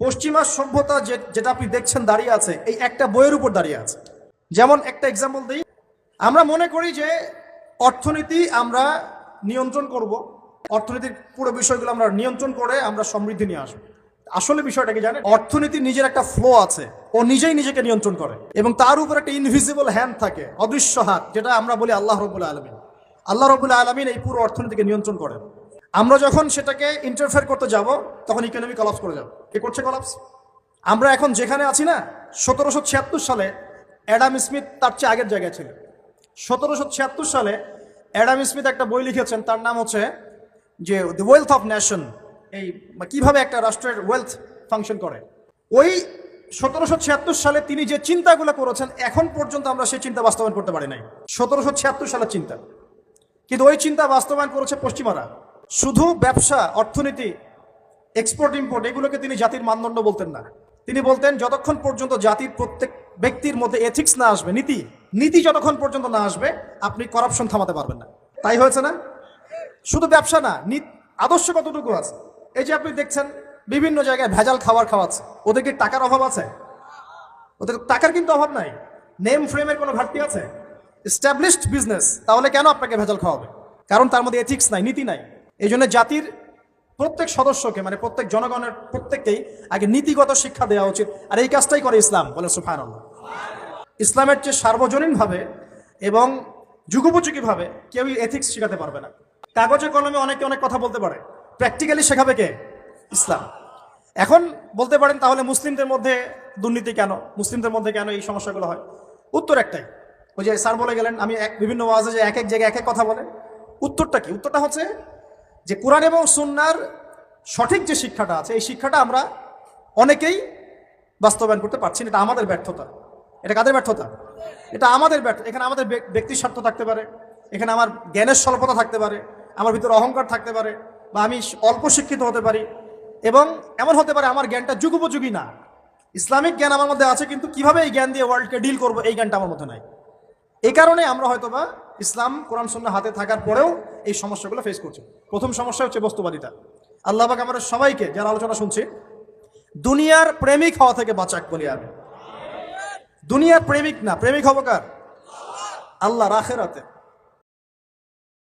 পশ্চিমা সভ্যতা যেটা আপনি দেখছেন দাঁড়িয়ে আছে এই একটা বইয়ের উপর দাঁড়িয়ে আছে। যেমন একটা এক্সাম্পল দিই, আমরা মনে করি যে অর্থনীতি আমরা নিয়ন্ত্রণ করব, অর্থনীতির পুরো বিষয়গুলো আমরা নিয়ন্ত্রণ করে আমরা সমৃদ্ধি নিয়ে আসবো। আসলে বিষয়টা কি জানেন, অর্থনীতি নিজের একটা ফ্লো আছে, ও নিজেই নিজেকে নিয়ন্ত্রণ করে এবং তার উপর একটা ইনভিজিবল হ্যান্ড থাকে, অদৃশ্য হাত, যেটা আমরা বলি আল্লাহ রব্বুল আলামিন। আল্লাহ রব্বুল আলামিন এই পুরো অর্থনীতিকে নিয়ন্ত্রণ করেন। আমরা যখন সেটাকে ইন্টারফেয়ার করতে যাব তখন ইকোনমি কলাপস করে যাবে। কে করছে কলাপস? আমরা এখন যেখানে আছি না, 1776 সালে অ্যাডাম স্মিথ তার চেয়ে আগের জায়গায় ছিলেন। 1776 সালে অ্যাডাম স্মিথ একটা বই লিখেছেন, তার নাম হচ্ছে যে দ্য ওয়েলথ অফ নেশন, এই কিভাবে একটা রাষ্ট্রের ওয়েলথ ফাংশন করে। ওই 1776 সালে তিনি যে চিন্তাগুলো করেছেন এখন পর্যন্ত আমরা সেই চিন্তা বাস্তবায়ন করতে পারি নাই। 1776 সালের চিন্তা, কিন্তু ওই চিন্তা বাস্তবায়ন করেছে পশ্চিমারা। শুধু ব্যবসা, অর্থনীতি, এক্সপোর্ট ইম্পোর্ট, এগুলোকে তিনি জাতির মানদণ্ড বলতেন না। তিনি বলতেন যতক্ষণ পর্যন্ত জাতির প্রত্যেক ব্যক্তির মধ্যে এথিক্স না আসবে, নীতি যতক্ষণ পর্যন্ত না আসবে আপনি করাপশন থামাতে পারবেন না। তাই হয়েছে না? শুধু ব্যবসা না, আদর্শ কতটুকু আছে। এই যে আপনি দেখছেন বিভিন্ন জায়গায় ভেজাল খাবার খাওয়াচ্ছে, ওদের কি টাকার অভাব আছে? ওদের টাকার কিন্তু অভাব নাই। নেম ফ্রেমের কোনো ঘাটতি আছে? এস্টাবলিশড বিজনেস, তাহলে কেন আপনাকে ভেজাল খাওয়াবে? কারণ তার মধ্যে এথিক্স নাই, নীতি নাই। এই জন্য জাতির প্রত্যেক সদস্যকে, মানে প্রত্যেক জনগণের প্রত্যেককেই আগে নীতিগত শিক্ষা দেওয়া উচিত। আর এই কাজটাই করে ইসলাম। বলে সুবহানাল্লাহ। ইসলামের চেয়ে সার্বজনীনভাবে এবং যুগোপযোগীভাবে কেউই এথিক্স শেখাতে পারবে না। কাগজে কলমে অনেকে অনেক কথা বলতে পারে, প্র্যাকটিক্যালি শেখাবে কে? ইসলাম। এখন বলতে পারেন তাহলে মুসলিমদের মধ্যে দুর্নীতি কেন, মুসলিমদের মধ্যে কেন এই সমস্যাগুলো হয়? উত্তর একটাই, ওই যে স্যার বলে গেলেন, আমি বিভিন্ন ওয়াজে যে এক এক জায়গায় এক এক কথা বলে। উত্তরটা কি? উত্তরটা হচ্ছে যে কোরআন এবং সুন্নাহর সঠিক যে শিক্ষাটা আছে, এই শিক্ষাটা আমরা অনেকেই বাস্তবায়ন করতে পারছি না। এটা আমাদের ব্যর্থতা। এটা কাদের ব্যর্থতা? এটা আমাদের ব্যর্থতা। এখানে আমাদের ব্যক্তির স্বার্থ থাকতে পারে, এখানে আমার জ্ঞানের স্বল্পতা থাকতে পারে, আমার ভিতরে অহংকার থাকতে পারে, বা আমি অল্প শিক্ষিত হতে পারি, এবং এমন হতে পারে আমার জ্ঞানটা যুগোপযোগী না। ইসলামিক জ্ঞান আমার মধ্যে আছে, কিন্তু কিভাবে এই জ্ঞান দিয়ে ওয়ার্ল্ডকে ডিল করবো এই জ্ঞানটা আমার মধ্যে নাই। এই কারণে আমরা হয়তোবা ইসলাম কোরআন সুন্নাহ হাতে থাকার পরেও এই সমস্যাগুলো ফেস করছি। প্রথম সমস্যা হচ্ছে বস্তুবাদিতা। আল্লাহ পাক আমাদের সবাইকে, যারা আলোচনা শুনছি, দুনিয়ার প্রেমিক হওয়া থেকে বাঁচাক বলি আমি। দুনিয়ার প্রেমিক না, প্রেমিক হবো কার? আল্লাহর, আখিরাতে।